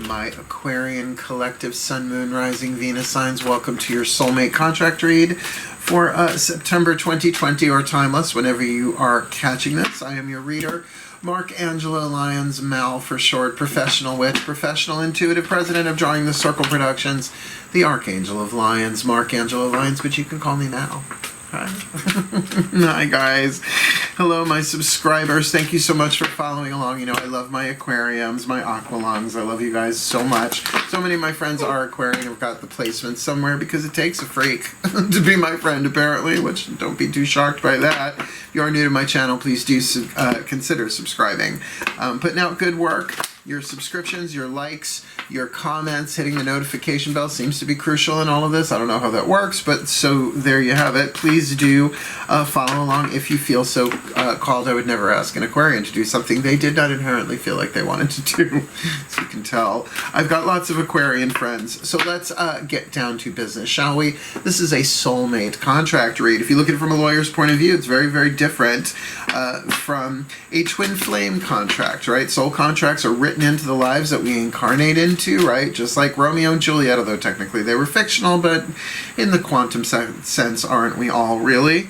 my Aquarian collective Sun, Moon, Rising, Venus signs. Welcome to your soulmate contract read for September 2020 or timeless, whenever you are catching this. I am your reader, Mark Angelo, lYONS, Mal for short, professional witch, professional intuitive, president of Drawing the Circle Productions, the Archangel of lYONS, Mark Angelo lYONS, but you can call me Mal. Hi. Hi guys. Hello my subscribers. Thank you so much for following along. You know I love my aquariums, my aqualungs. I love you guys so much. So many of my friends are Aquarian. I've got the placement somewhere because it takes a freak to be my friend apparently, which don't be too shocked by that. If you are new to my channel, please do consider subscribing. Putting out good work. Your subscriptions, your likes, your comments, hitting the notification bell seems to be crucial in all of this. I don't know how that works, but so there you have it. Please do follow along if you feel so called. I would never ask an Aquarian to do something they did not inherently feel like they wanted to do, as you can tell. I've got lots of Aquarian friends, so let's get down to business, shall we? This is a soulmate contract read. If you look at it from a lawyer's point of view, it's very, very different from a twin flame contract, right? Soul contracts are written into the lives that we incarnate into, right? Just like Romeo and Juliet, although technically they were fictional, but in the quantum sense, aren't we all really?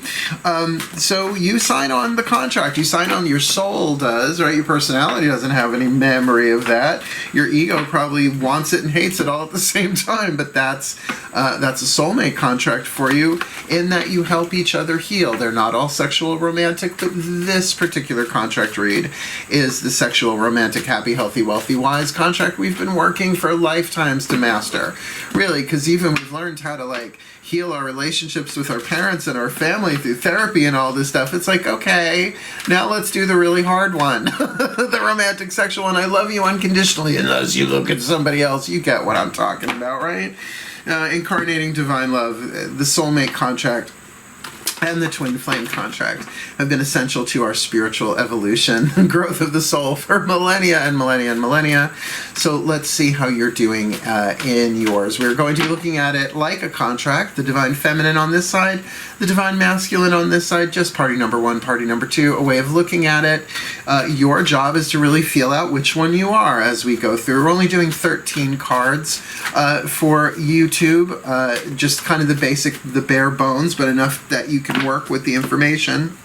So you sign on the contract, you sign on, your soul does, right? Your personality doesn't have any memory of that. Your ego probably wants it and hates it all at the same time, but that's a soulmate contract for you in that you help each other heal. They're not all sexual romantic, but this particular contract read is the sexual romantic, happy, healthy, wealthy, wise contract we've been working for lifetimes to master. Really, because even we've learned how to like heal our relationships with our parents and our family through therapy and all this stuff. It's like, okay, now let's do the really hard one. The romantic sexual one. I love you unconditionally unless you look at somebody else. You get what I'm talking about, right? Incarnating divine love, the soulmate contract, and the twin flame contract have been essential to our spiritual evolution, growth of the soul for millennia and millennia and millennia. So let's see how you're doing in yours. We're going to be looking at it like a contract, the divine feminine on this side, the divine masculine on this side, just party number one, party number two, a way of looking at it. Your job is to really feel out which one you are as we go through. We're only doing 13 cards for YouTube, just kind of the basic, the bare bones, but enough that you can work with the information.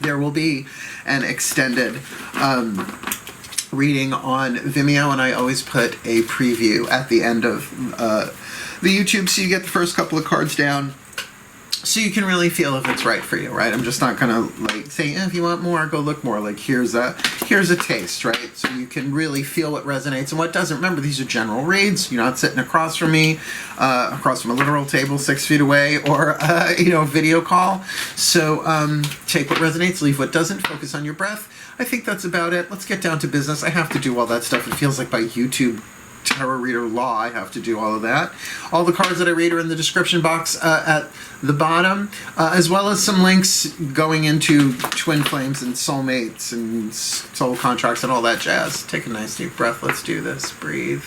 There will be an extended reading on Vimeo, and I always put a preview at the end of the YouTube, so you get the first couple of cards down, so you can really feel if it's right for you, right? I'm just not gonna like say, if you want more, go look more. Like here's a taste, right? So you can really feel what resonates and what doesn't. Remember, these are general reads. You're not sitting across from me, across from a literal table 6 feet away, or video call. So take what resonates, leave what doesn't. Focus on your breath. I think that's about it. Let's get down to business. I have to do all that stuff. It feels like by YouTube tarot reader law, I have to do all of that. All the cards that I read are in the description box at the bottom, as well as some links going into twin flames and soulmates and soul contracts and all that jazz. Take a nice deep breath. Let's do this. Breathe.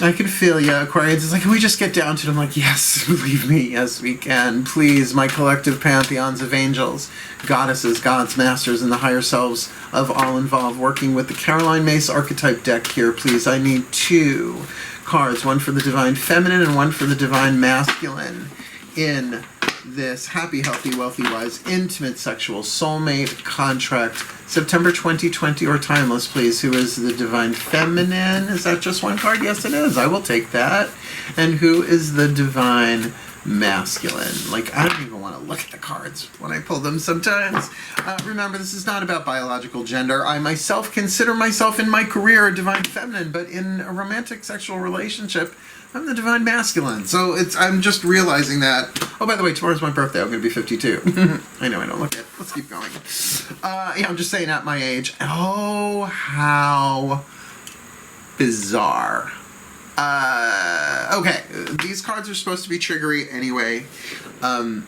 I can feel you, Aquarians. It's like, can we just get down to it? I'm like, yes, believe me, yes, we can. Please, my collective pantheons of angels, goddesses, gods, masters, and the higher selves of all involved, working with the Caroline Mace archetype deck here, please. I need 2 cards, one for the divine feminine and one for the divine masculine in this happy, healthy, wealthy, wise, intimate, sexual soulmate contract, September 2020 or timeless, please. Who is the divine feminine? Is that just one card? Yes, it is. I will take that. And who is the divine masculine? Like, I don't even want to look at the cards when I pull them sometimes. Remember, this is not about biological gender. I myself consider myself in my career a divine feminine, but in a romantic sexual relationship, I'm the divine masculine. So I'm just realizing that. Oh, by the way, tomorrow's my birthday. I'm going to be 52. I know I don't look it. Let's keep going. Yeah, I'm just saying at my age. Oh, how bizarre. Okay, these cards are supposed to be triggery anyway.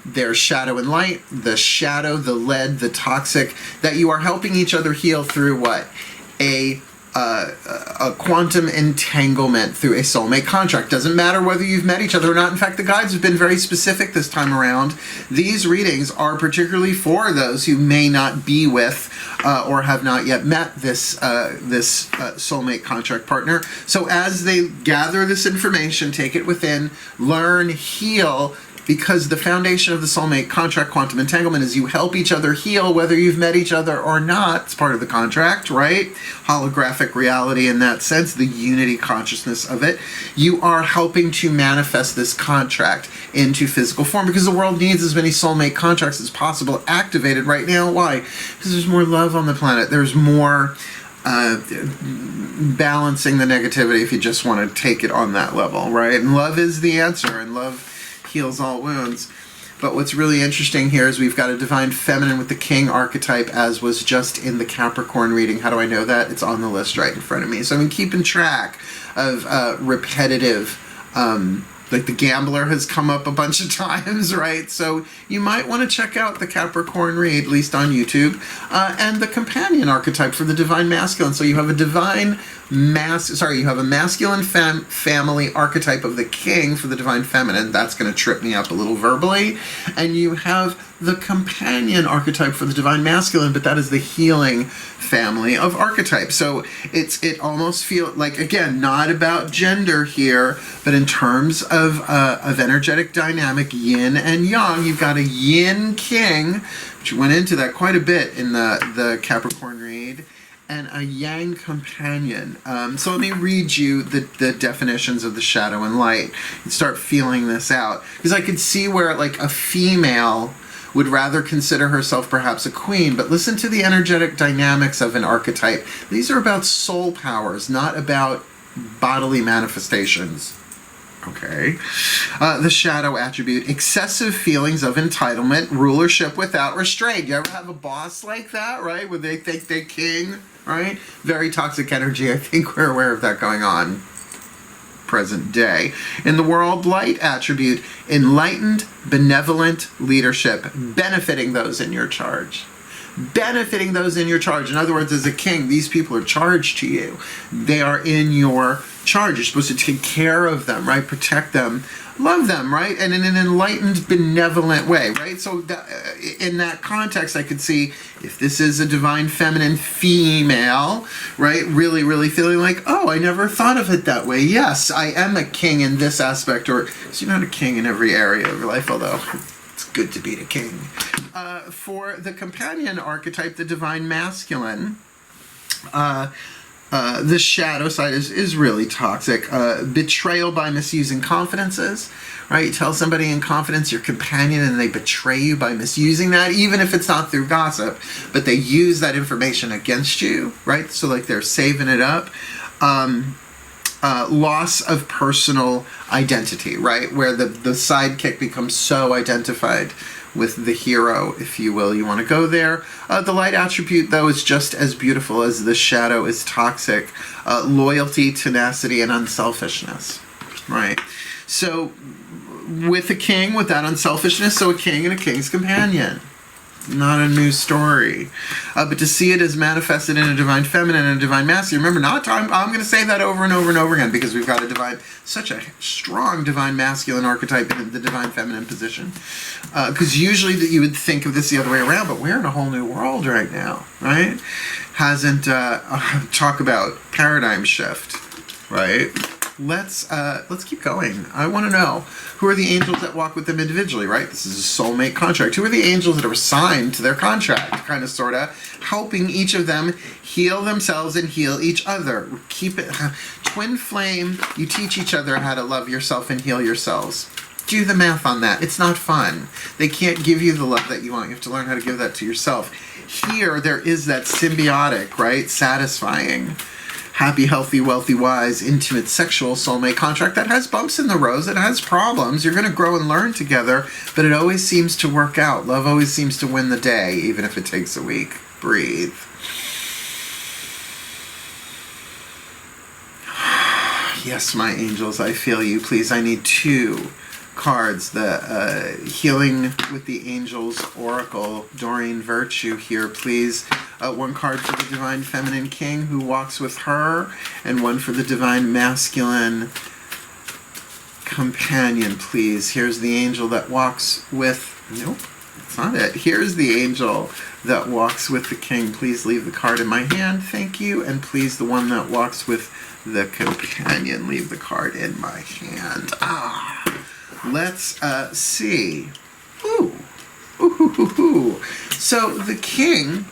There's shadow and light. The shadow, the lead, the toxic, that you are helping each other heal through what? A a quantum entanglement through a soulmate contract. Doesn't matter whether you've met each other or not. In fact, the guides have been very specific this time around. These readings are particularly for those who may not be with or have not yet met this soulmate contract partner. So as they gather this information, take it within, learn, heal, because the foundation of the soulmate contract quantum entanglement is you help each other heal whether you've met each other or not. It's part of the contract, right? Holographic reality in that sense, the unity consciousness of it. You are helping to manifest this contract into physical form because the world needs as many soulmate contracts as possible activated right now. Why? Because there's more love on the planet. There's more balancing the negativity if you just want to take it on that level, right? And love is the answer, and love heals all wounds. But what's really interesting here is we've got a divine feminine with the king archetype, as was just in the Capricorn reading. How do I know that? It's on the list right in front of me. So I'm keeping track of repetitive, like the gambler has come up a bunch of times, right? So you might want to check out the Capricorn read, at least on YouTube, and the companion archetype for the divine masculine. So you have a divine you have a masculine family archetype of the king for the divine feminine. That's going to trip me up a little verbally. And you have the companion archetype for the divine masculine, but that is the healing family of archetypes. So it almost feels like, again, not about gender here, but in terms of energetic dynamic, yin and yang. You've got a yin king, which went into that quite a bit in the Capricorn read, and a yang companion. So let me read you the definitions of the shadow and light and start feeling this out. Because I could see where like a female would rather consider herself perhaps a queen, but listen to the energetic dynamics of an archetype. These are about soul powers, not about bodily manifestations. Okay. The shadow attribute, excessive feelings of entitlement, rulership without restraint. You ever have a boss like that, right? Where they think they're king, right? Very toxic energy. I think we're aware of that going on present day. In the world, light attribute, enlightened, benevolent leadership, benefiting those in your charge. Benefiting those in your charge. In other words, as a king, these people are charged to you. They are in your charge. You're supposed to take care of them, right? Protect them, love them, right? And in an enlightened, benevolent way, right? So in that context, I could see if this is a divine feminine female, right? Really, really feeling like, oh, I never thought of it that way. Yes, I am a king in this aspect, or so you're not a king in every area of your life, although it's good to be the king. For the companion archetype, the divine masculine, the shadow side is really toxic. Betrayal by misusing confidences, right? You tell somebody in confidence your companion and they betray you by misusing that, even if it's not through gossip, but they use that information against you, right? So like they're saving it up. Loss of personal identity, right? Where the sidekick becomes so identified with the hero, if you will. You want to go there. The light attribute, though, is just as beautiful as the shadow is toxic. Loyalty, tenacity, and unselfishness, right? So with a king, with that unselfishness, so a king and a king's companion. Not a new story. But to see it as manifested in a divine feminine and a divine masculine, remember, I'm going to say that over and over and over again because we've got such a strong divine masculine archetype in the divine feminine position. Because usually that you would think of this the other way around, but we're in a whole new world right now, right? Talk about paradigm shift, right? Let's keep going. I want to know, who are the angels that walk with them individually, right? This is a soulmate contract. Who are the angels that are assigned to their contract, kind of, sort of, helping each of them heal themselves and heal each other. Keep it twin flame. You teach each other how to love yourself and heal yourselves. Do the math on that. It's not fun. They can't give you the love that you want. You have to learn how to give that to yourself. Here, there is that symbiotic, right? Satisfying, happy, healthy, wealthy, wise, intimate, sexual soulmate contract that has bumps in the road, that has problems. You're going to grow and learn together, but it always seems to work out. Love always seems to win the day, even if it takes a week. Breathe. Yes, my angels, I feel you. Please, I need 2 cards. The Healing with the Angels Oracle, Doreen Virtue here, please. One card for the Divine Feminine King who walks with her, and one for the Divine Masculine Companion, please. Here's the angel that walks with... Nope, that's not it. Here's the angel that walks with the king. Please leave the card in my hand. Thank you. And please, the one that walks with the companion, leave the card in my hand. Let's see. Ooh. So the king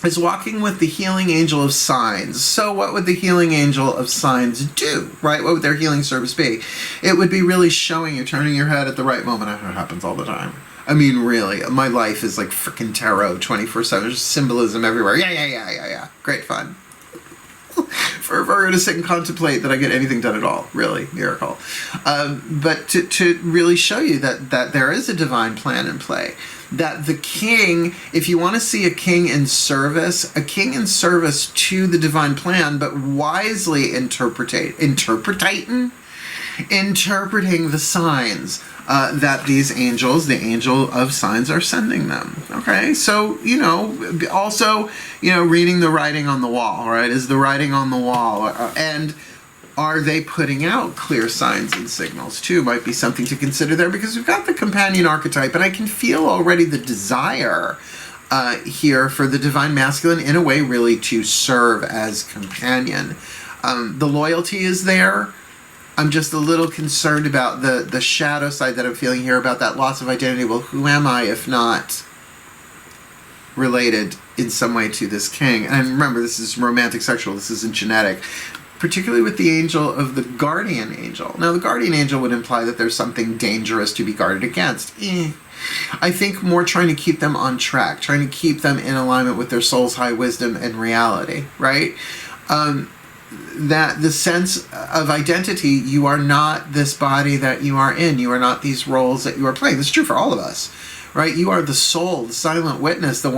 is walking with the healing angel of signs. So what would the healing angel of signs do, right? What would their healing service be? It would be really showing you, turning your head at the right moment. It happens all the time. I mean, really, my life is like freaking tarot 24/7. There's symbolism everywhere. Yeah. Great fun. For a Virgo to sit and contemplate that I get anything done at all. Really, miracle. But to really show you that there is a divine plan in play. That the king, if you want to see a king in service to the divine plan, but wisely interpreting the signs that these angels, the angel of signs, are sending them. Okay, so, also, reading the writing on the wall, right? Is the writing on the wall, and are they putting out clear signs and signals too? Might be something to consider there, because we've got the companion archetype, and I can feel already the desire here for the divine masculine in a way really to serve as companion. The loyalty is there. I'm just a little concerned about the shadow side that I'm feeling here, about that loss of identity. Well, who am I if not related in some way to this king? And remember, this is romantic sexual, this isn't genetic. Particularly with the angel of the guardian angel. Now, the guardian angel would imply that there's something dangerous to be guarded against. I think more trying to keep them on track, trying to keep them in alignment with their soul's high wisdom and reality, right? That the sense of identity, you are not this body that you are in. You are not these roles that you are playing. This is true for all of us, right? You are the soul, the silent witness, the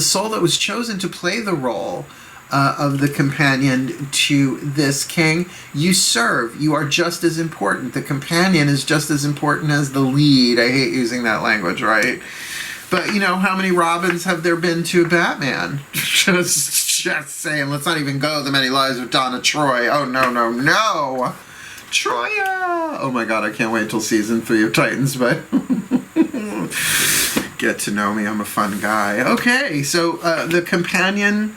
soul that was chosen to play the role of the companion to this king. You serve. You are just as important. The companion is just as important as the lead. I hate using that language, right? But, how many Robins have there been to Batman? Just saying. Let's not even go the many lives of Donna Troy. Oh, no. Troya! Oh, my God. I can't wait till season 3 of Titans, but... Get to know me. I'm a fun guy. Okay, so the companion...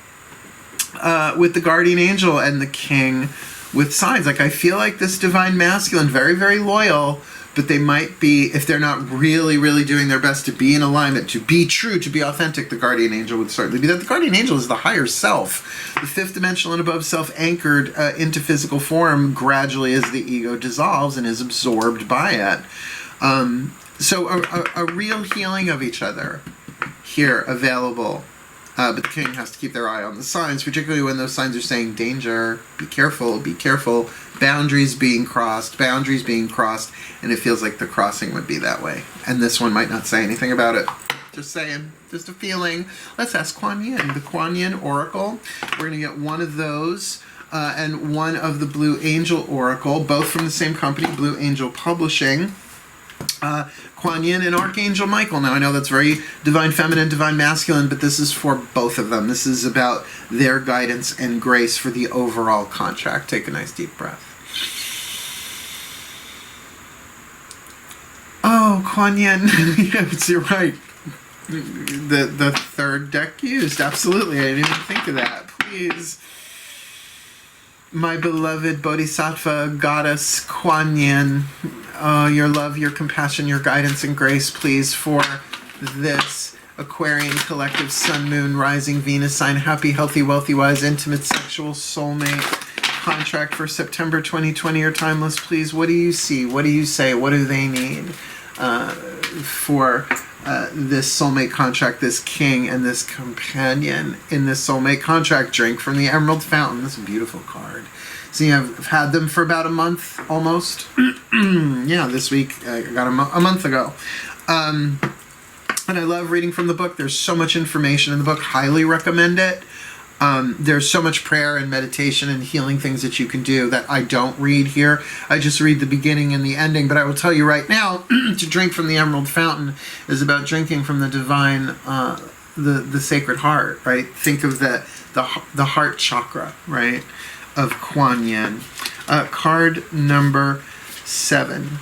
with the guardian angel and the king with signs. Like, I feel like this divine masculine, very, very loyal, but they might be, if they're not really, really doing their best to be in alignment, to be true, to be authentic, the guardian angel would certainly be that. The guardian angel is the higher self, the fifth dimensional and above self, anchored into physical form gradually as the ego dissolves and is absorbed by it. So a real healing of each other here available. But the king has to keep their eye on the signs, particularly when those signs are saying danger, be careful, boundaries being crossed, and it feels like the crossing would be that way. And this one might not say anything about it. Just saying, just a feeling. Let's ask Kuan Yin, the Kuan Yin Oracle. We're going to get one of those and one of the Blue Angel Oracle, both from the same company, Blue Angel Publishing. Kuan Yin and Archangel Michael. Now, I know that's very divine feminine, divine masculine, but this is for both of them. This is about their guidance and grace for the overall contract. Take a nice deep breath. Oh, Kuan Yin. Yes, you're right. The third deck used. Absolutely. I didn't even think of that. Please. My beloved Bodhisattva goddess Kuan Yin, your love, your compassion, your guidance and grace, please, for this Aquarian collective sun, moon, rising Venus sign, happy, healthy, wealthy, wise, intimate, sexual, soulmate contract for September 2020 or timeless, please. What do you see? What do you say? What do they need for this soulmate contract, this king and this companion in this soulmate contract? Drink from the Emerald Fountain. That's a beautiful card. See, I've had them for about a month, almost. Yeah, this week, I got them a month ago. And I love reading from the book. There's so much information in the book. Highly recommend it. There's so much prayer and meditation and healing things that you can do that I don't read here. I just read the beginning and the ending. But I will tell you right now, to drink from the Emerald Fountain is about drinking from the divine, the Sacred Heart, right? Think of the heart chakra, right, of Kuan Yin. Card number 7.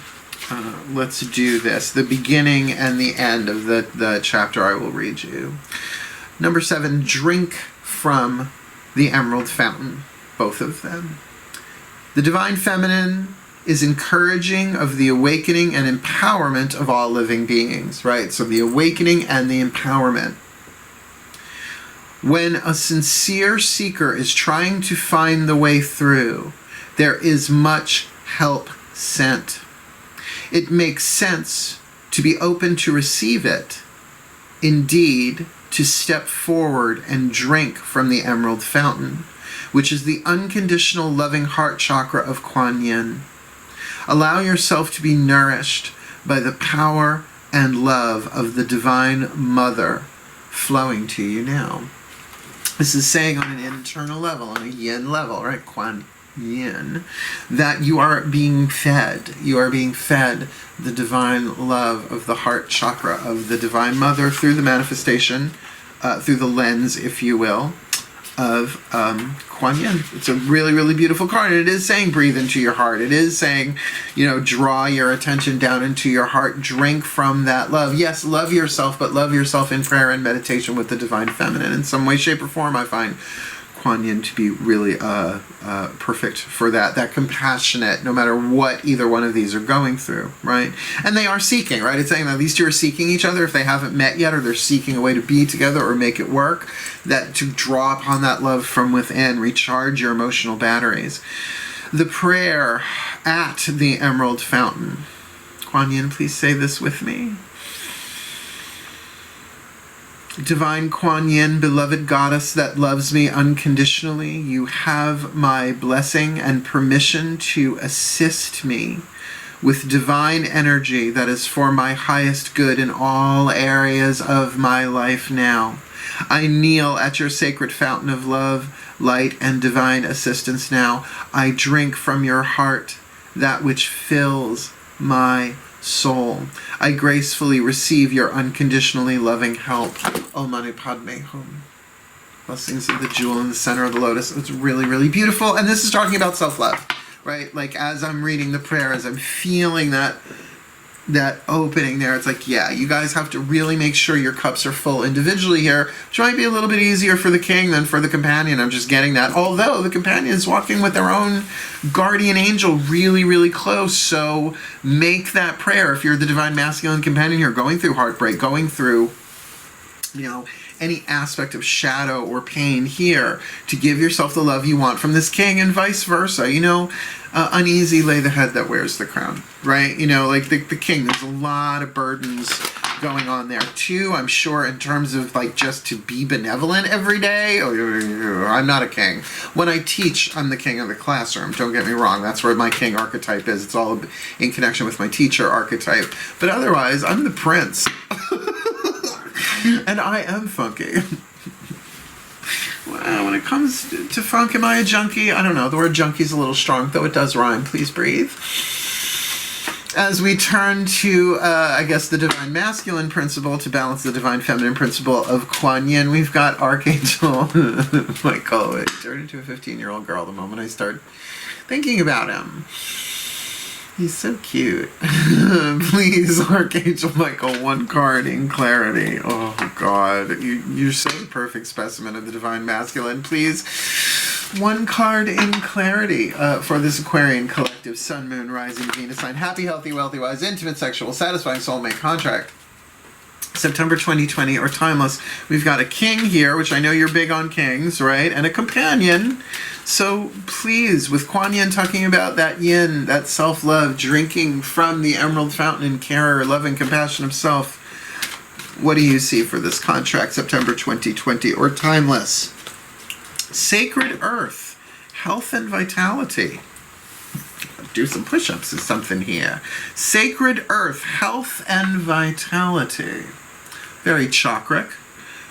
Let's do this. The beginning and the end of the chapter I will read you. Number 7, drink from the Emerald Fountain, both of them. The Divine Feminine is encouraging of the awakening and empowerment of all living beings, right? So the awakening and the empowerment. When a sincere seeker is trying to find the way through, there is much help sent. It makes sense to be open to receive it. Indeed, to step forward and drink from the Emerald Fountain, which is the unconditional loving heart chakra of Kuan Yin. Allow yourself to be nourished by the power and love of the Divine Mother flowing to you now. This is saying on an internal level, on a yin level, right? Kuan Yin, that you are being fed. You are being fed the divine love of the heart chakra of the Divine Mother through the manifestation, through the lens, if you will, of Kuan Yin. It's a really, really beautiful card. And it is saying breathe into your heart. It is saying, draw your attention down into your heart. Drink from that love. Yes, love yourself, but love yourself in prayer and meditation with the Divine Feminine. In some way, shape, or form, I find Kuan Yin to be really perfect for that compassionate, no matter what either one of these are going through, right? And they are seeking, right? It's saying that these two are seeking each other if they haven't met yet, or they're seeking a way to be together or make it work, that to draw upon that love from within, recharge your emotional batteries. The prayer at the Emerald Fountain. Kuan Yin, please say this with me. Divine Kuan Yin, beloved goddess that loves me unconditionally, you have my blessing and permission to assist me with divine energy that is for my highest good in all areas of my life now. I kneel at your sacred fountain of love, light, and divine assistance now. I drink from your heart that which fills my soul. I gracefully receive your unconditionally loving help. Om Mani Padme Hum. Blessings of the jewel in the center of the lotus. It's really, really beautiful. And this is talking about self-love, right? Like as I'm reading the prayer, as I'm feeling that opening there, it's like, yeah, you guys have to really make sure your cups are full individually here, which might be a little bit easier for the king than for the companion. I'm just getting that. Although the companion is walking with their own guardian angel really, really close. So make that prayer. If you're the divine masculine companion here, going through heartbreak, going through, any aspect of shadow or pain here, to give yourself the love you want from this king, and vice versa. Uneasy lay the head that wears the crown, right? Like the king, there's a lot of burdens going on there too, I'm sure, in terms of like just to be benevolent every day. I'm not a king. When I teach, I'm the king of the classroom. Don't get me wrong. That's where my king archetype is. It's all in connection with my teacher archetype. But otherwise, I'm the prince. And I am funky. Well, when it comes to funk, am I a junkie? I don't know. The word junkie is a little strong, though it does rhyme. Please breathe. As we turn to, the divine masculine principle to balance the divine feminine principle of Kuan Yin, we've got Archangel Michael. He turned into a 15-year-old girl the moment I start thinking about him. He's so cute. Please, Archangel Michael, one card in clarity. Oh, God. You're so the perfect specimen of the divine masculine. Please, one card in clarity for this Aquarian collective Sun, Moon, Rising, Venus sign. Happy, healthy, wealthy, wise, intimate, sexual, satisfying soulmate contract. September 2020 or timeless. We've got a king here, which I know you're big on kings, right? And a companion. So please, with Kuan Yin talking about that yin, that self-love, drinking from the Emerald Fountain in care, love and compassion of self, what do you see for this contract, September 2020 or timeless? Sacred Earth, health and vitality. Do some push-ups or something here. Sacred Earth, health and vitality. Very chakric,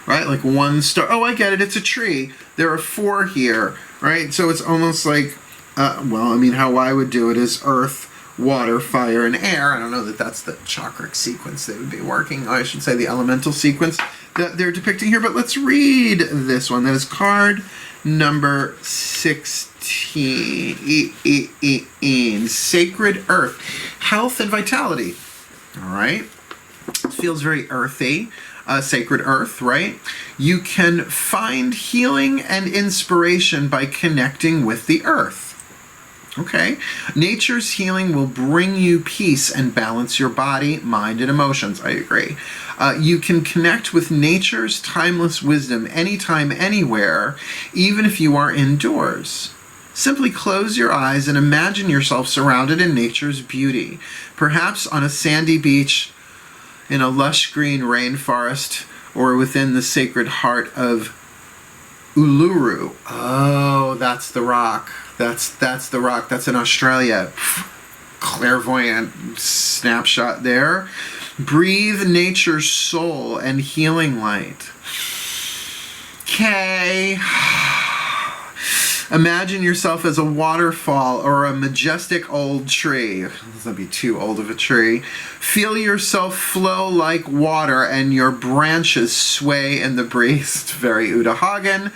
right? Like one star. Oh, I get it. It's a tree. There are 4 here, right? So it's almost like, well, I mean, how I would do it is earth, water, fire, and air. I don't know that that's the chakric sequence they would be working. I should say the elemental sequence that they're depicting here. But let's read this one. That is card number 16. Sacred Earth. Health and vitality. All right. It feels very earthy. Sacred Earth, right? You can find healing and inspiration by connecting with the earth. Okay. Nature's healing will bring you peace and balance your body, mind, and emotions. I agree. You can connect with nature's timeless wisdom anytime, anywhere, even if you are indoors. Simply close your eyes and imagine yourself surrounded in nature's beauty. Perhaps on a sandy beach, in a lush green rainforest, or within the sacred heart of Uluru. Oh, that's the rock. That's the rock. That's in Australia. Clairvoyant snapshot there. Breathe nature's soul and healing light. Okay. Imagine yourself as a waterfall or a majestic old tree. This would be too old of a tree. Feel yourself flow like water and your branches sway in the breeze. It's very Uta Hagen.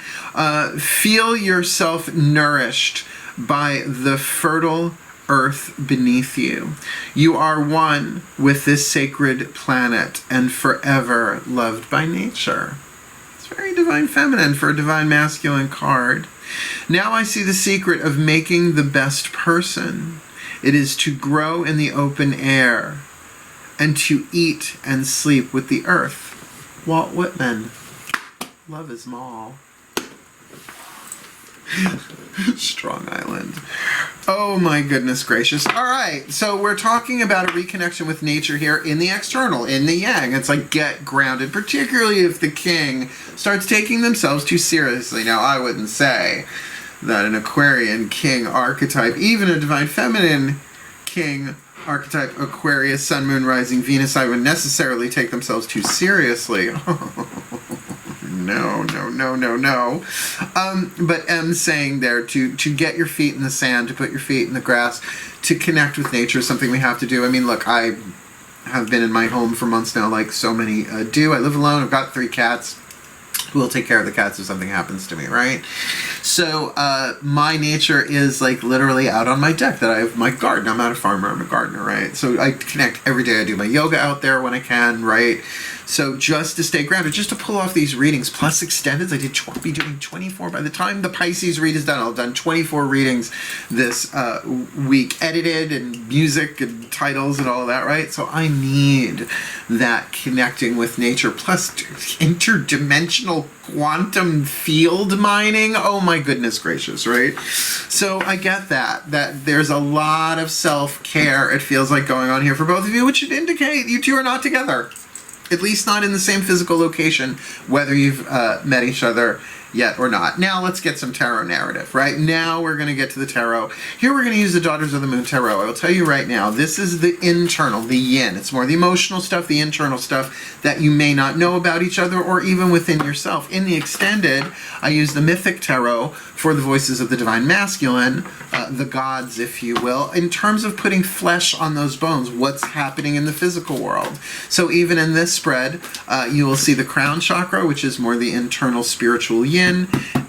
Feel yourself nourished by the fertile earth beneath you. You are one with this sacred planet and forever loved by nature. It's very divine feminine for a divine masculine card. Now I see the secret of making the best person. It is to grow in the open air and to eat and sleep with the earth. Walt Whitman. Love is small. Strong Island. Oh my goodness gracious. All right, so we're talking about a reconnection with nature here in the external, in the yang. It's like get grounded, particularly if the king starts taking themselves too seriously. Now, I wouldn't say that an Aquarian king archetype, even a divine feminine king archetype, Aquarius, Sun, Moon, Rising, Venus, I would necessarily take themselves too seriously. No. But M saying there to get your feet in the sand, to put your feet in the grass, to connect with nature is something we have to do. I mean, look, I have been in my home for months now, like so many do. I live alone. I've got 3 cats. Who will take care of the cats if something happens to me, right? So my nature is like literally out on my deck. That I have my garden. I'm not a farmer. I'm a gardener, right? So I connect every day. I do my yoga out there when I can, right? So just to stay grounded, just to pull off these readings, plus extendeds, I did be doing 24. By the time the Pisces read is done, I'll have done 24 readings this week, edited and music and titles and all that, right? So I need that connecting with nature, plus interdimensional quantum field mining. Oh my goodness gracious, right? So I get that there's a lot of self-care, it feels like, going on here for both of you, which should indicate you two are not together. At least not in the same physical location, whether you've met each other yet or not. Now let's get some tarot narrative, right? Now we're going to get to the tarot. Here we're going to use the Daughters of the Moon Tarot. I will tell you right now, this is the internal, the yin. It's more the emotional stuff, the internal stuff that you may not know about each other or even within yourself. In the extended, I use the Mythic Tarot for the voices of the Divine Masculine, the gods, if you will, in terms of putting flesh on those bones, what's happening in the physical world. So even in this spread, you will see the crown chakra, which is more the internal spiritual yin,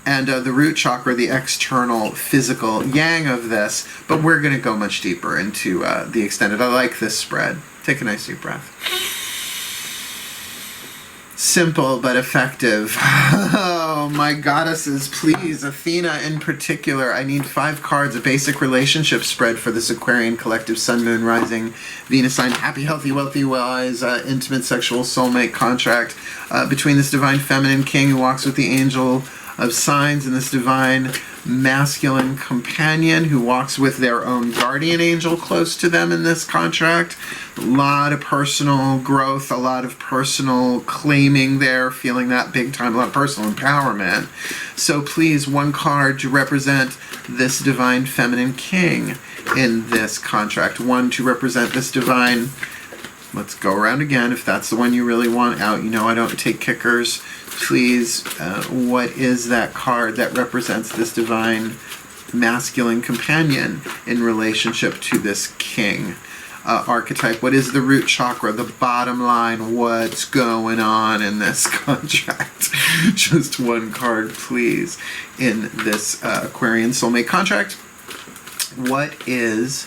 and the root chakra, the external physical yang of this. But we're going to go much deeper into the extended. I like this spread. Take a nice deep breath. Simple but effective. Oh, my goddesses, please, Athena in particular. I need 5 cards, a basic relationship spread for this Aquarian collective Sun, Moon, Rising, Venus sign, happy, healthy, wealthy, wise, intimate, sexual, soulmate contract between this divine feminine king who walks with the angel of signs and this divine masculine companion who walks with their own guardian angel close to them in this contract. A lot of personal growth, a lot of personal claiming there, feeling that big time, a lot of personal empowerment. So please, 1 card to represent this divine feminine king in this contract. 1 to represent this divine, let's go around again if that's the one you really want out. You know I don't take kickers. please, what is that card that represents this divine masculine companion in relationship to this king archetype? What is the root chakra, the bottom line? What's going on in this contract? Just one card, please, in this Aquarian soulmate contract. What is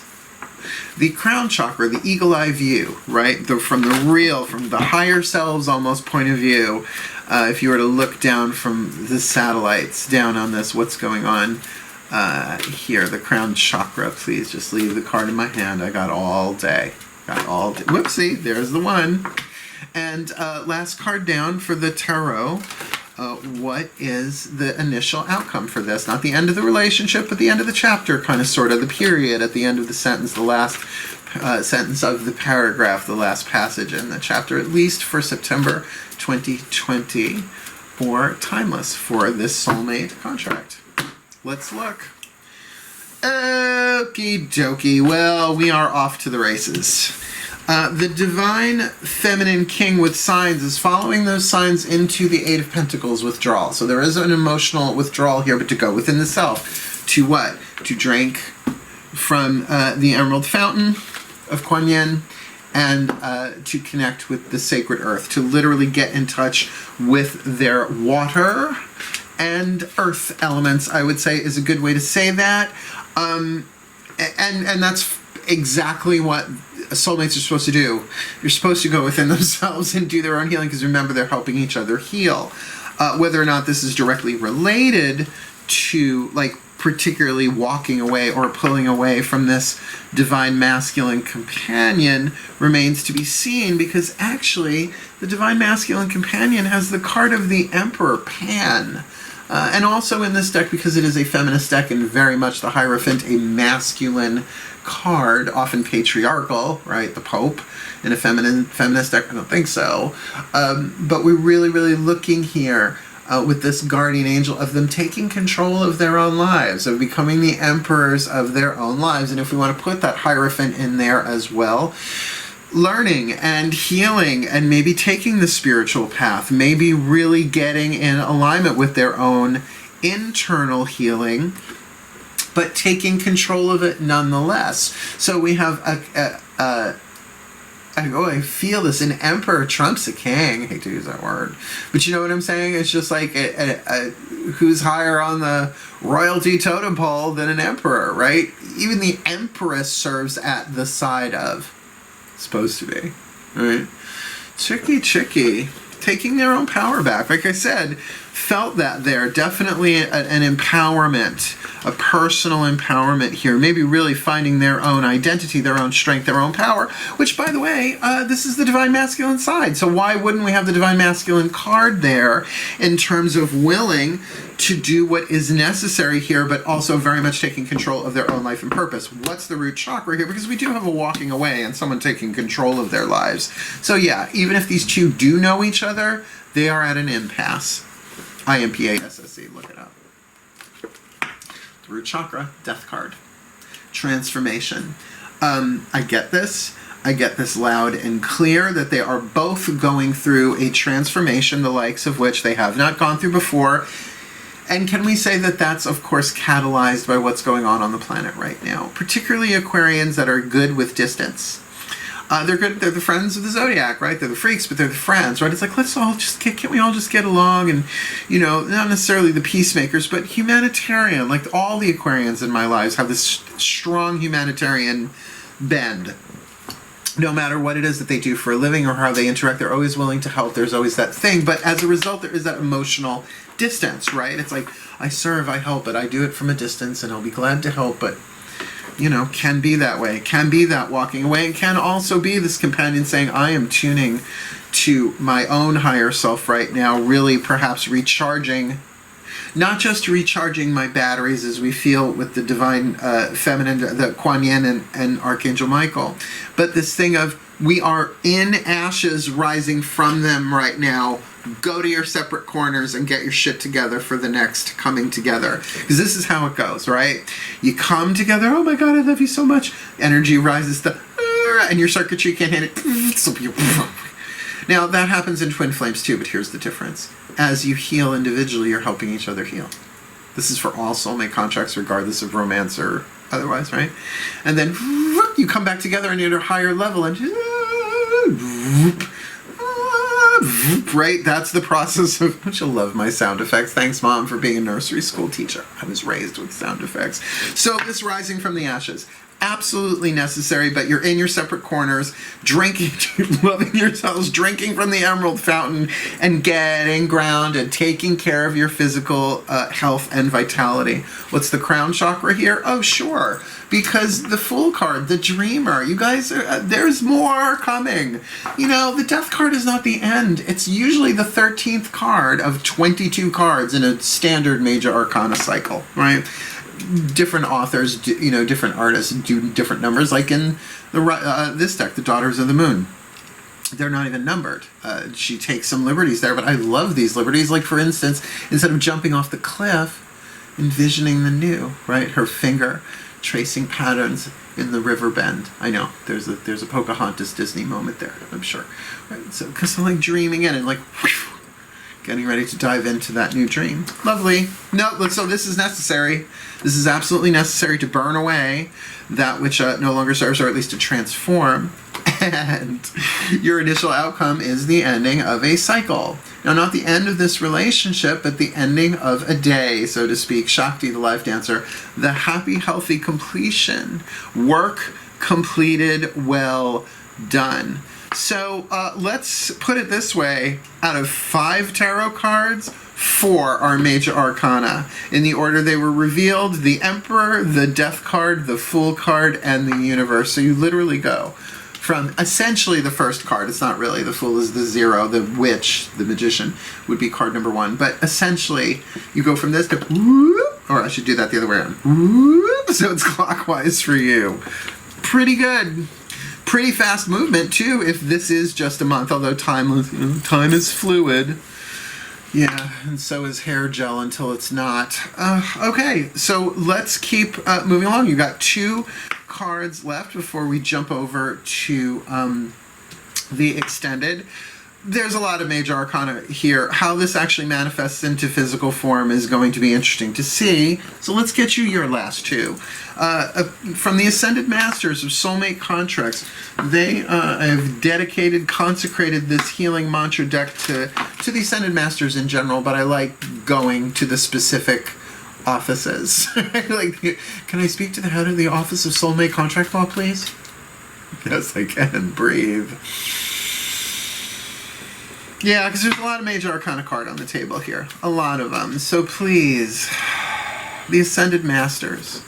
the crown chakra, the eagle eye view, right? From the higher selves almost point of view. If you were to look down from the satellites down on this, what's going on here? The crown chakra, please just leave the card in my hand. I got all day. Whoopsie, there's the one. And last card down for the tarot. What is the initial outcome for this? Not the end of the relationship, but the end of the chapter, kind of, sort of, the period at the end of the sentence, the last sentence of the paragraph, the last passage in the chapter, at least for September 2020, or timeless for this soulmate contract. Let's look. Okie dokie. Well, we are off to the races. The divine feminine king with signs is following those signs into the Eight of Pentacles withdrawal. So there is an emotional withdrawal here, but to go within the self. To what? To drink from the Emerald Fountain of Kuan Yin, and to connect with the sacred earth, to literally get in touch with their water and earth elements, I would say, is a good way to say that. And that's exactly what soulmates are supposed to do. You're supposed to go within themselves and do their own healing, because remember, they're helping each other heal. Whether or not this is directly related to, like, particularly walking away or pulling away from this divine masculine companion remains to be seen, because actually the divine masculine companion has the card of the Emperor Pan. And also in this deck, because it is a feminist deck and very much the Hierophant, a masculine card, often patriarchal, right? The Pope in a feminist deck, I don't think so. But we're really, really looking here with this guardian angel of them taking control of their own lives, of becoming the emperors of their own lives. And if we want to put that Hierophant in there as well, learning and healing and maybe taking the spiritual path, maybe really getting in alignment with their own internal healing, but taking control of it nonetheless. So we have I feel this, an emperor trumps a king. I hate to use that word, but you know what I'm saying? It's just like who's higher on the royalty totem pole than an emperor, right? Even the empress serves at the side of. Supposed to be, right? Tricky. Taking their own power back. Like I said, felt that there. Definitely an empowerment, a personal empowerment here. Maybe really finding their own identity, their own strength, their own power. Which, by the way, this is the divine masculine side. So why wouldn't we have the divine masculine card there in terms of willing to do what is necessary here, but also very much taking control of their own life and purpose? What's the root chakra here? Because we do have a walking away and someone taking control of their lives. So yeah, even if these two do know each other, they are at an impasse. IMPASSE, look it up. The root chakra, death card. Transformation. I get this. I get this loud and clear, that they are both going through a transformation, the likes of which they have not gone through before. And can we say that that's, of course, catalyzed by what's going on the planet right now? Particularly Aquarians that are good with distance. They're good. They're the friends of the zodiac, right? They're the freaks, but they're the friends, right? It's like, let's all just can't we all just get along? And, you know, not necessarily the peacemakers, but humanitarian. Like, all the Aquarians in my lives have this strong humanitarian bend. No matter what it is that they do for a living or how they interact, they're always willing to help. There's always that thing. But as a result, there is that emotional distance, right? It's like, I serve, I help, but I do it from a distance, and I'll be glad to help, but, you know, can be that way. Can be that walking away, and can also be this companion saying, I am tuning to my own higher self right now, really perhaps recharging, not just recharging my batteries as we feel with the divine feminine, the Kuan Yin and Archangel Michael, but this thing of, we are in ashes rising from them right now. Go to your separate corners and get your shit together for the next coming together. Because this is how it goes, right? You come together, oh my God, I love you so much. Energy rises to, and your circuitry can't hit it. Now, that happens in twin flames too, but here's the difference. As you heal individually, you're helping each other heal. This is for all soulmate contracts, regardless of romance or otherwise, right? And then you come back together and you're at a higher level, and right? That's the process of, don't you love my sound effects? Thanks, Mom, for being a nursery school teacher. I was raised with sound effects. So this rising from the ashes, absolutely necessary, but you're in your separate corners, drinking, loving yourselves, drinking from the emerald fountain, and getting grounded, taking care of your physical health and vitality. What's the crown chakra here? Oh, sure, because the Fool card, the dreamer, you guys, there's more coming. You know, the death card is not the end. It's usually the 13th card of 22 cards in a standard major arcana cycle, right? Different authors, different artists do different numbers, like in this deck, the Daughters of the Moon. They're not even numbered. She takes some liberties there, but I love these liberties. Like, for instance, instead of jumping off the cliff, envisioning the new, right? Her finger tracing patterns in the river bend. I know, there's a Pocahontas Disney moment there, I'm sure. Right? So, because I'm like dreaming in and like, whew, getting ready to dive into that new dream. Lovely. No, so this is necessary. This is absolutely necessary to burn away that which no longer serves, or at least to transform. And your initial outcome is the ending of a cycle. Now, not the end of this relationship, but the ending of a day, so to speak. Shakti, the life dancer, the happy, healthy completion. Work completed, well done. So let's put it this way. Out of 5 tarot cards, 4 are major arcana. In the order they were revealed: the Emperor, the Death card, the Fool card, and the Universe. So you literally go from essentially the first card. It's not really. The Fool is the 0. The Witch, the Magician, would be card number 1. But essentially, you go from this to whoop, or I should do that the other way around. Whoop, so it's clockwise for you. Pretty good. Pretty fast movement too, if this is just a month, although time is fluid. Yeah, and so is hair gel until it's not. Okay, so let's keep moving along. You got 2 cards left before we jump over to the extended. There's a lot of major arcana here. How this actually manifests into physical form is going to be interesting to see. So let's get you your last 2. From the Ascended Masters of Soulmate Contracts, they have consecrated this healing mantra deck to the Ascended Masters in general, but I like going to the specific offices. Like, can I speak to the head of the Office of Soulmate Contract Law, please? Yes, I can. Breathe. Yeah, because there's a lot of major arcana card on the table here. A lot of them. So please, the Ascended Masters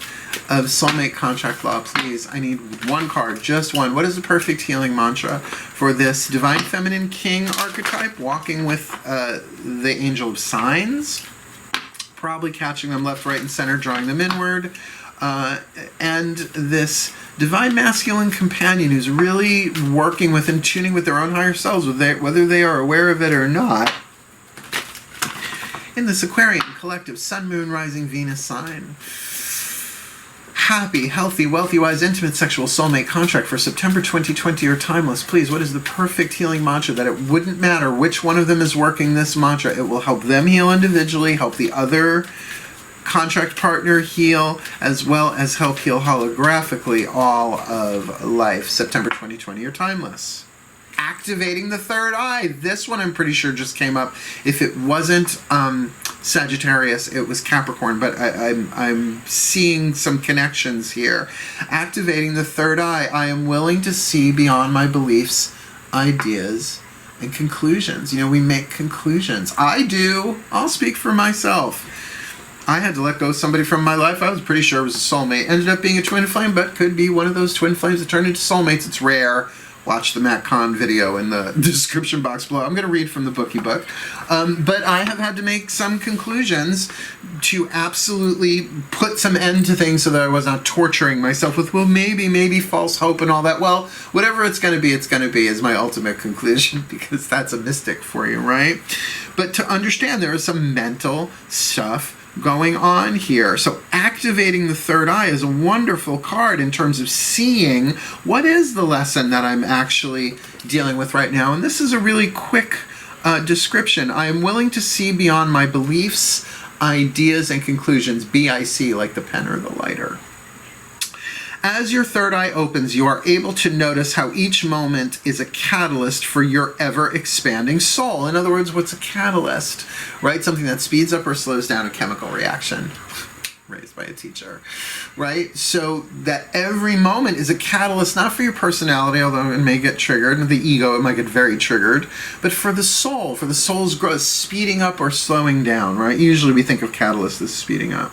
of Soulmate Contract Law, please, I need 1 card, just 1. What is the perfect healing mantra for this Divine Feminine King archetype, walking with the Angel of Signs, probably catching them left, right, and center, drawing them inward, and this Divine Masculine Companion who's really working with and tuning with their own higher selves, whether they are aware of it or not, in this Aquarian collective Sun, Moon, Rising, Venus sign. Happy, healthy, wealthy, wise, intimate, sexual soulmate contract for September 2020 or timeless. Please, what is the perfect healing mantra that it wouldn't matter which one of them is working this mantra? It will help them heal individually, help the other contract partner heal, as well as help heal holographically all of life. September 2020 or timeless. Activating the third eye. This one I'm pretty sure just came up. If it wasn't Sagittarius, it was Capricorn, but I'm seeing some connections here. Activating the third eye. I am willing to see beyond my beliefs, ideas, and conclusions. You know, we make conclusions. I do. I'll speak for myself. I had to let go of somebody from my life. I was pretty sure it was a soulmate. Ended up being a twin flame, but could be one of those twin flames that turned into soulmates. It's rare. Watch the Matt Kahn video in the description box below. I'm going to read from the bookie book. But I have had to make some conclusions to absolutely put some end to things so that I was not torturing myself with, well, maybe false hope and all that. Well, whatever it's going to be is my ultimate conclusion, because that's a mystic for you, right? But to understand there is some mental stuff going on here. So activating the third eye is a wonderful card in terms of seeing what is the lesson that I'm actually dealing with right now. And this is a really quick description. I am willing to see beyond my beliefs, ideas, and conclusions. BIC, like the pen or the lighter. As your third eye opens, you are able to notice how each moment is a catalyst for your ever-expanding soul. In other words, what's a catalyst? Right? Something that speeds up or slows down a chemical reaction. Raised by a teacher. Right? So that every moment is a catalyst, not for your personality, although it may get triggered, and the ego, it might get very triggered, but for the soul's growth, speeding up or slowing down, right? Usually we think of catalyst as speeding up.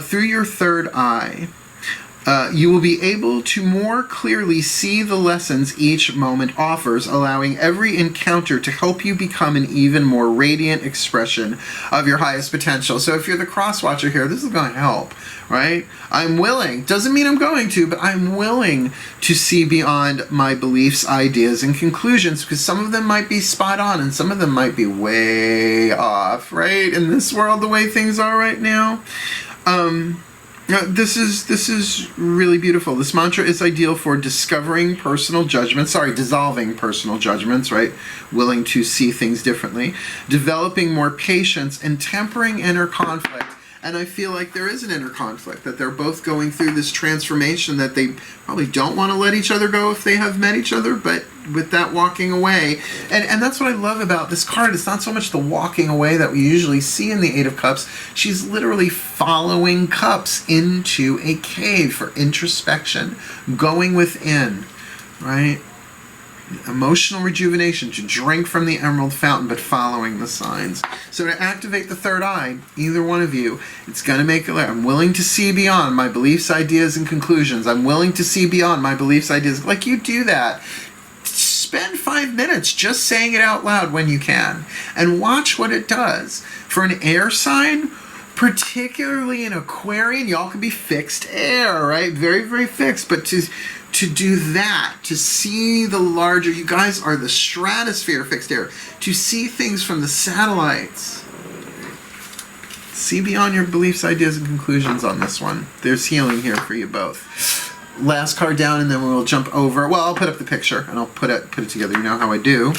Through your third eye, you will be able to more clearly see the lessons each moment offers, allowing every encounter to help you become an even more radiant expression of your highest potential. So if you're the cross-watcher here, this is going to help, right? I'm willing, doesn't mean I'm going to, but I'm willing to see beyond my beliefs, ideas, and conclusions, because some of them might be spot on and some of them might be way off, right? In this world, the way things are right now. This is really beautiful. This mantra is ideal for dissolving personal judgments, right? Willing to see things differently, developing more patience, and tempering inner conflict. And I feel like there is an inner conflict, that they're both going through this transformation that they probably don't want to let each other go if they have met each other, but with that walking away. And that's what I love about this card. It's not so much the walking away that we usually see in the Eight of Cups. She's literally following cups into a cave for introspection, going within, right? Emotional rejuvenation, to drink from the emerald fountain, but following the signs. So to activate the third eye, either one of you, it's going to make it clear. I'm willing to see beyond my beliefs, ideas, and conclusions. I'm willing to see beyond my beliefs, ideas. Like, you do that. Spend 5 minutes just saying it out loud when you can, and watch what it does. For an air sign, particularly an Aquarian, y'all can be fixed air, right? Very, very fixed. But to do that, to see the larger, you guys are the stratosphere fixed air, to see things from the satellites. See beyond your beliefs, ideas, and conclusions on this one. There's healing here for you both. Last card down, and then we will jump over. Well, I'll put up the picture, and I'll put it together. You know how I do.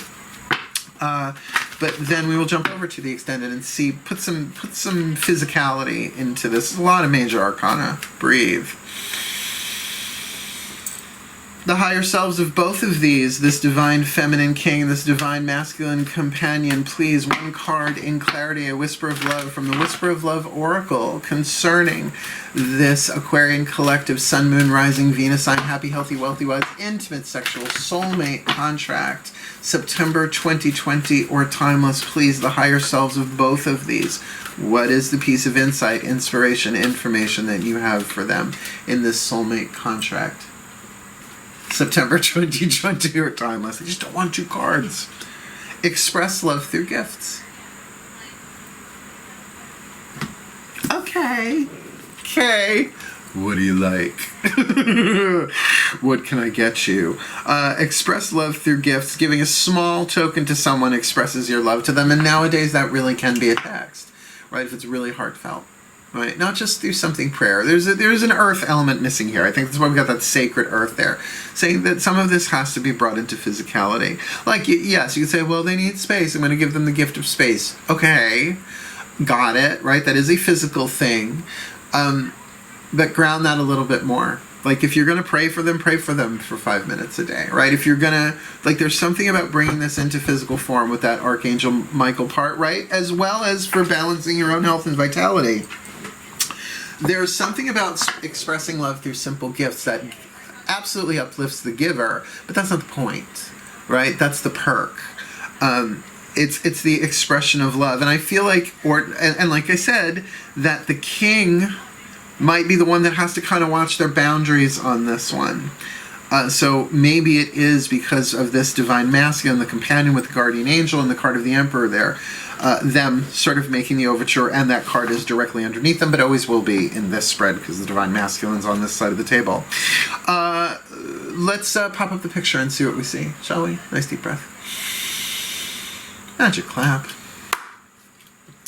But then we will jump over to the extended and see, put some physicality into this. There's a lot of major arcana. Breathe. The higher selves of both of these, this divine feminine king, this divine masculine companion, please, one card in clarity, a whisper of love from the Whisper of Love Oracle concerning this Aquarian collective Sun, Moon, Rising, Venus sign, happy, healthy, wealthy, wise, intimate, sexual, soulmate contract, September 2020, or timeless, please, the higher selves of both of these. What is the piece of insight, inspiration, information that you have for them in this soulmate contract? September 2020 or timeless. I just don't want 2 cards. Express love through gifts. Okay. What do you like? What can I get you? Express love through gifts. Giving a small token to someone expresses your love to them. And nowadays that really can be a text, right? If it's really heartfelt. Right? Not just through something prayer. There's an earth element missing here. I think that's why we got that sacred earth there. Saying that some of this has to be brought into physicality. Like, yes, you could say, well, they need space. I'm going to give them the gift of space. Okay. Got it. Right? That is a physical thing. But ground that a little bit more. Like, if you're going to pray for them for 5 minutes a day. Right? If you're going to, like, there's something about bringing this into physical form with that Archangel Michael part, right? As well as for balancing your own health and vitality. There's something about expressing love through simple gifts that absolutely uplifts the giver, but that's not the point, right? That's the perk. It's the expression of love. And I feel like, and like I said, that the king might be the one that has to kind of watch their boundaries on this one. So maybe it is because of this divine masculine, the companion with the guardian angel and the card of the emperor there, them sort of making the overture, and that card is directly underneath them, but always will be in this spread because the divine masculine's on this side of the table. Let's pop up the picture and see what we see, shall we? Nice deep breath. Magic clap.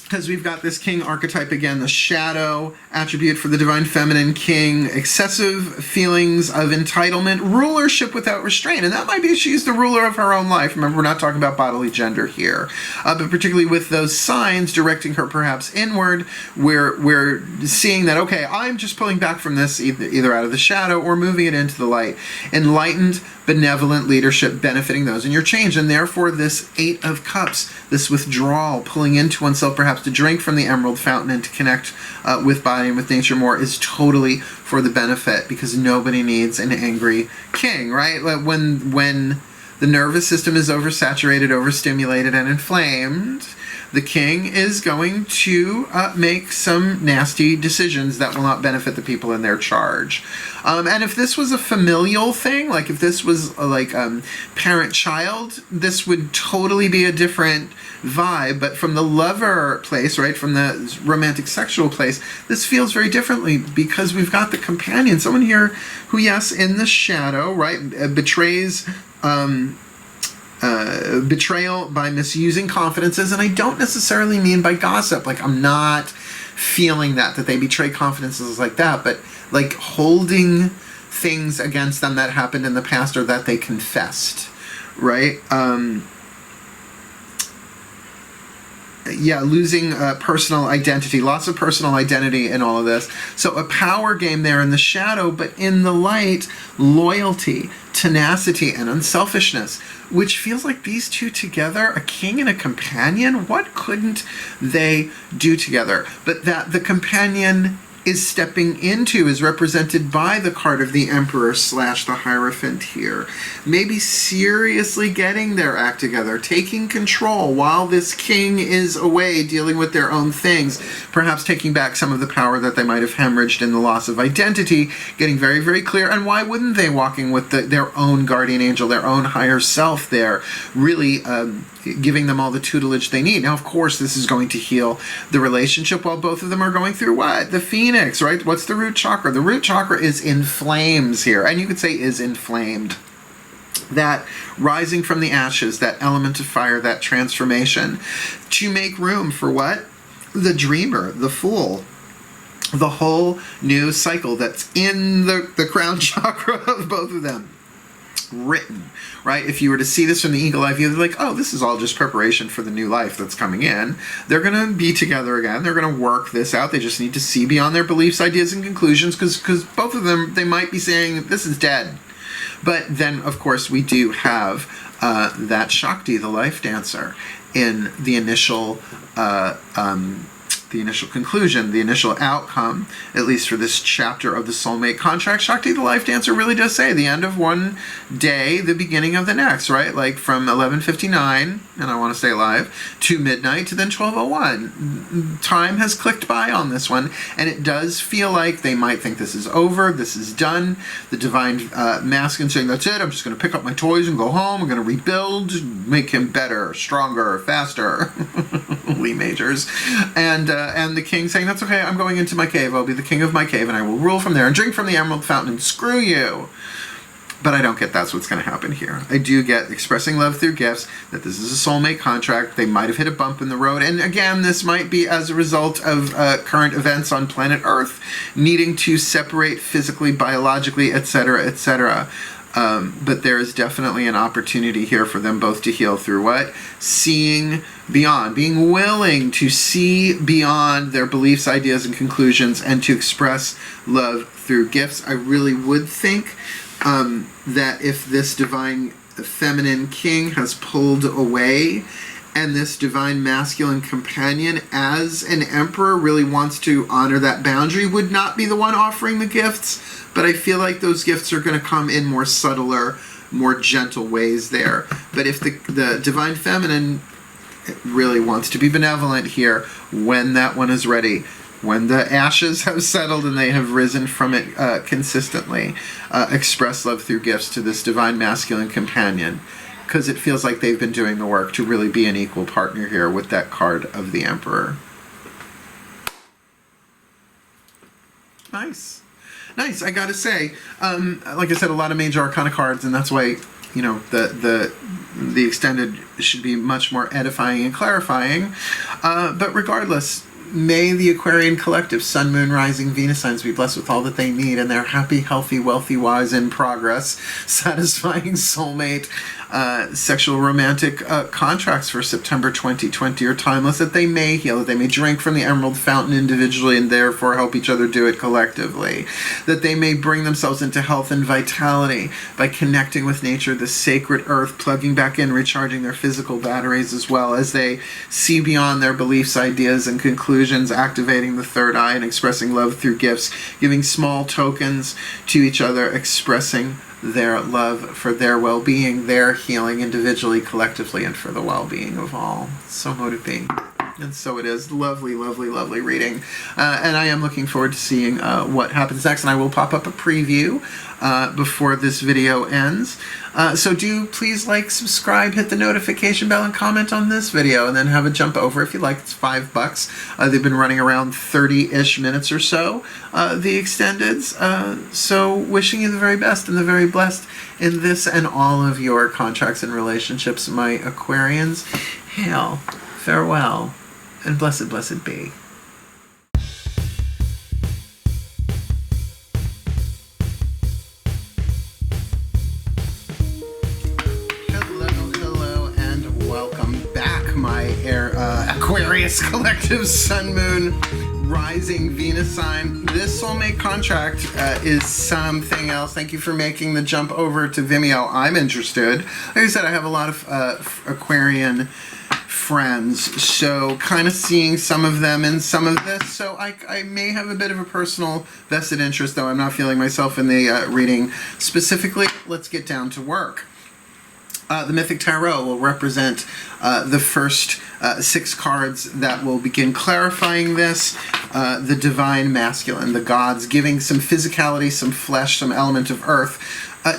because we've got this king archetype again, the shadow attribute for the divine feminine king, excessive feelings of entitlement, rulership without restraint. And that might be she's the ruler of her own life. Remember, we're not talking about bodily gender here. But particularly with those signs directing her perhaps inward, we're seeing that, okay, I'm just pulling back from this either out of the shadow or moving it into the light. Enlightened, benevolent leadership benefiting those in your change. And therefore this Eight of Cups, this withdrawal, pulling into oneself perhaps to drink from the emerald fountain and to connect with body and with nature more, is totally for the benefit, because nobody needs an angry king, right? When the nervous system is oversaturated, overstimulated, and inflamed, the king is going to make some nasty decisions that will not benefit the people in their charge. And if this was a familial thing, like if this was like parent-child, this would totally be a different vibe. But from the lover place, right, from the romantic sexual place, this feels very differently, because we've got the companion, someone here who, yes, in the shadow, right, betrays... betrayal by misusing confidences, and I don't necessarily mean by gossip. Like, I'm not feeling that they betray confidences like that, but like holding things against them that happened in the past or that they confessed, right? Yeah, losing personal identity, loss of personal identity in all of this. So a power game there in the shadow, but in the light, loyalty, tenacity, and unselfishness, which feels like these two together, a king and a companion, what couldn't they do together? But that the companion is stepping into is represented by the card of the Emperor / the Hierophant here. Maybe seriously getting their act together, taking control while this king is away dealing with their own things, perhaps taking back some of the power that they might have hemorrhaged in the loss of identity, getting very, very clear. And why wouldn't they, walking with their own guardian angel, their own higher self there, really giving them all the tutelage they need. Now, of course, this is going to heal the relationship while both of them are going through what? The Phoenix, right? What's the root chakra? The root chakra is in flames here, and you could say is inflamed. That rising from the ashes, that element of fire, that transformation, to make room for what? The dreamer, the fool. The whole new cycle that's in the crown chakra of both of them. Written, right? If you were to see this from the eagle eye view, they're like, oh, this is all just preparation for the new life that's coming in. They're going to be together again. They're going to work this out. They just need to see beyond their beliefs, ideas, and conclusions, because both of them, they might be saying, this is dead. But then, of course, we do have that Shakti, the life dancer, in the initial conclusion, the initial outcome, at least for this chapter of the soulmate contract. Shakti, the life dancer, really does say the end of one day, the beginning of the next, right? Like from 11:59, and I want to stay alive, to midnight, to then 12:01. Time has clicked by on this one, and it does feel like they might think this is over, this is done. The divine masculine saying, that's it, I'm just going to pick up my toys and go home, I'm going to rebuild, make him better, stronger, faster. Lee majors. And the king saying, that's okay, I'm going into my cave, I'll be the king of my cave, and I will rule from there and drink from the emerald fountain, and screw you. But I don't get that's what's going to happen here. I do get expressing love through gifts, that this is a soulmate contract. They might have hit a bump in the road. And again, this might be as a result of current events on planet Earth, needing to separate physically, biologically, etc., etc. But there is definitely an opportunity here for them both to heal through what? Seeing beyond, being willing to see beyond their beliefs, ideas, and conclusions, and to express love through gifts. I really would think that if this divine feminine king has pulled away, and this divine masculine companion as an emperor really wants to honor that boundary, would not be the one offering the gifts, but I feel like those gifts are going to come in more subtler, more gentle ways there. But if the divine feminine really wants to be benevolent here, when that one is ready, when the ashes have settled and they have risen from it consistently, express love through gifts to this divine masculine companion, because it feels like they've been doing the work to really be an equal partner here with that card of the Emperor. Nice. Nice, I gotta say. Like I said, a lot of major arcana cards, and that's why you know, the extended should be much more edifying and clarifying. But regardless, may the Aquarian collective, Sun, Moon, Rising, Venus signs be blessed with all that they need, and they're happy, healthy, wealthy, wise, in progress, satisfying soulmate, sexual romantic contracts for September 2020 are timeless, that they may heal, that they may drink from the emerald fountain individually and therefore help each other do it collectively, that they may bring themselves into health and vitality by connecting with nature, the sacred earth, plugging back in, recharging their physical batteries, as well as they see beyond their beliefs, ideas, and conclusions, activating the third eye and expressing love through gifts, giving small tokens to each other, expressing their love for their well-being, their healing individually, collectively, and for the well-being of all. So mote it be. And so it is. Lovely, lovely, lovely reading. And I am looking forward to seeing what happens next. And I will pop up a preview before this video ends. So do please like, subscribe, hit the notification bell, and comment on this video. And then have a jump over if you like. It's $5. They've been running around 30-ish minutes or so, the extendeds. So wishing you the very best and the very blessed in this and all of your contracts and relationships, my Aquarians. Hail, farewell, and blessed, blessed be. Hello, and welcome back, my Aquarius collective, Sun, Moon, Rising, Venus sign. This soulmate contract is something else. Thank you for making the jump over to Vimeo. I'm interested. Like I said, I have a lot of Aquarian friends, so kind of seeing some of them in some of this, so I may have a bit of a personal vested interest, though I'm not feeling myself in the reading specifically. Let's get down to work. The Mythic Tarot will represent the first 6 cards that will begin clarifying this. The Divine Masculine, the gods, giving some physicality, some flesh, some element of earth,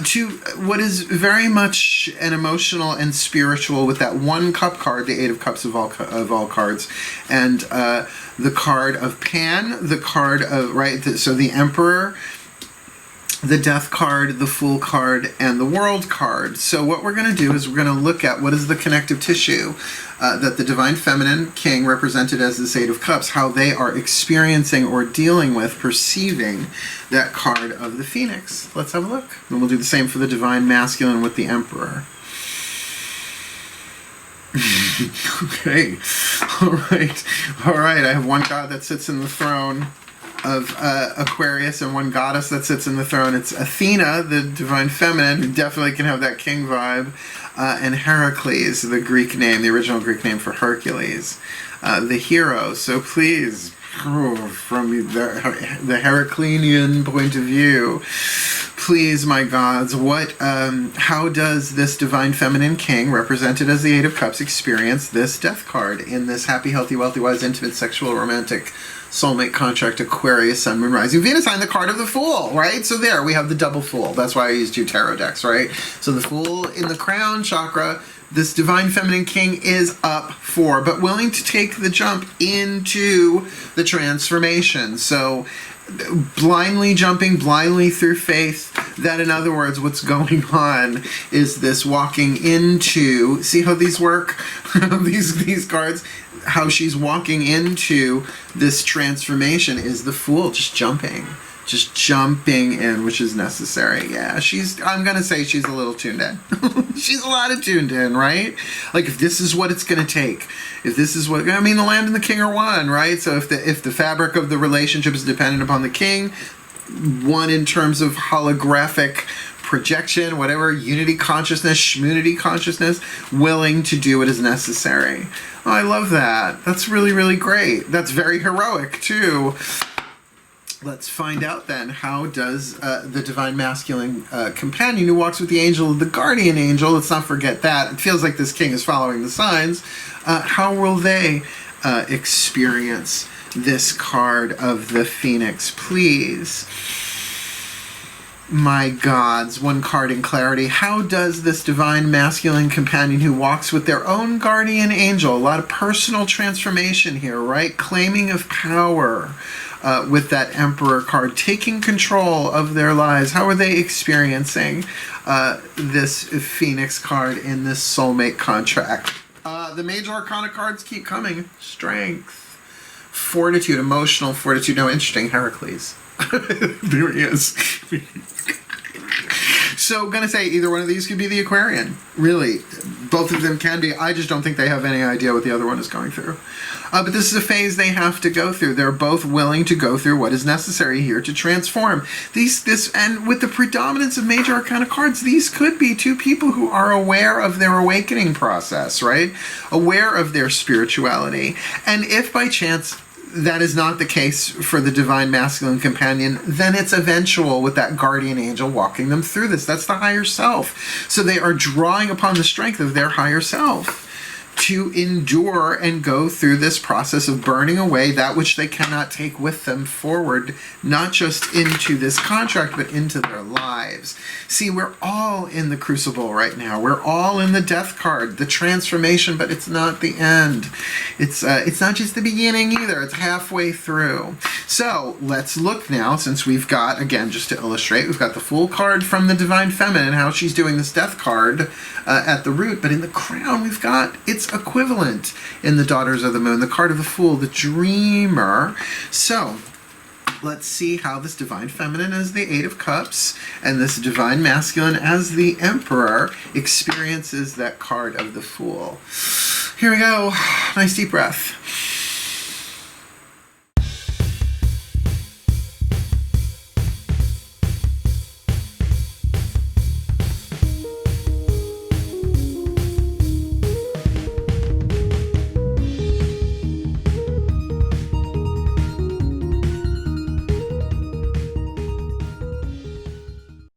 to what is very much an emotional and spiritual, with that 1 cup card, the 8 of cups of all cards, and the card of Pan, the card of, so the Emperor, the Death card, the Fool card, and the World card. So what we're going to do is we're going to look at what is the connective tissue that the Divine Feminine King, represented as this 8 of Cups, how they are experiencing or dealing with, perceiving that card of the Phoenix. Let's have a look. And we'll do the same for the Divine Masculine with the Emperor. Okay. All right. I have one god that sits in the throne of Aquarius and one goddess that sits in the throne. It's Athena, the Divine Feminine, who definitely can have that king vibe, and Heracles, the Greek name, the original Greek name for Hercules, the hero. So please, from the Heraclean point of view, please, my gods, how does this Divine Feminine King, represented as the 8 of Cups, experience this Death card in this happy, healthy, wealthy, wise, intimate, sexual, romantic soulmate contract, Aquarius, Sun, Moon, Rising, Venus sign, the card of the Fool, right? So there, we have the double Fool. That's why I used 2 tarot decks, right? So the Fool in the crown chakra, this Divine Feminine King is up for, but willing to take the jump into the transformation. So blindly jumping, blindly through faith, that in other words, what's going on is this walking into, see how these work? these cards, how she's walking into this transformation is the Fool, just jumping in, which is necessary. Yeah, I'm gonna say she's a little tuned in. She's a lot of tuned in, right? Like, if this is what it's gonna take, if this is what, I mean, the land and the king are one, right? So if the fabric of the relationship is dependent upon the king, one in terms of holographic projection, whatever, unity consciousness, shmunity consciousness, willing to do what is necessary. Oh, I love that. That's really, really great. That's very heroic, too. Let's find out then, how does the Divine Masculine companion who walks with the angel, the guardian angel, let's not forget that, it feels like this king is following the signs, how will they experience this card of the Phoenix, please? My gods, 1 card in clarity. How does this Divine Masculine companion who walks with their own guardian angel, a lot of personal transformation here, right? Claiming of power, with that Emperor card, taking control of their lives. How are they experiencing this Phoenix card in this soulmate contract? The major arcana cards keep coming. Strength, fortitude, emotional fortitude. No, interesting, Heracles. There he is. So, gonna say either one of these could be the Aquarian. Really, both of them can be. I just don't think they have any idea what the other one is going through. But this is a phase they have to go through. They're both willing to go through what is necessary here to transform. And with the predominance of major arcana cards, these could be two people who are aware of their awakening process, right? Aware of their spirituality. And if by chance that is not the case for the divine masculine companion, then it's eventual with that guardian angel walking them through this. That's the higher self. So they are drawing upon the strength of their higher self to endure and go through this process of burning away that which they cannot take with them forward, not just into this contract, but into their lives. See, we're all in the crucible right now. We're all in the death card, the transformation, but it's not the end. It's not just the beginning either. It's halfway through. So let's look now, since we've got, again, just to illustrate, we've got the Fool card from the Divine Feminine, how she's doing this death card at the root, but in the crown we've got its equivalent in the Daughters of the Moon, the card of the Fool, the Dreamer. So let's see how this Divine Feminine as the Eight of Cups and this Divine Masculine as the Emperor experiences that card of the Fool. Here we go. Nice deep breath.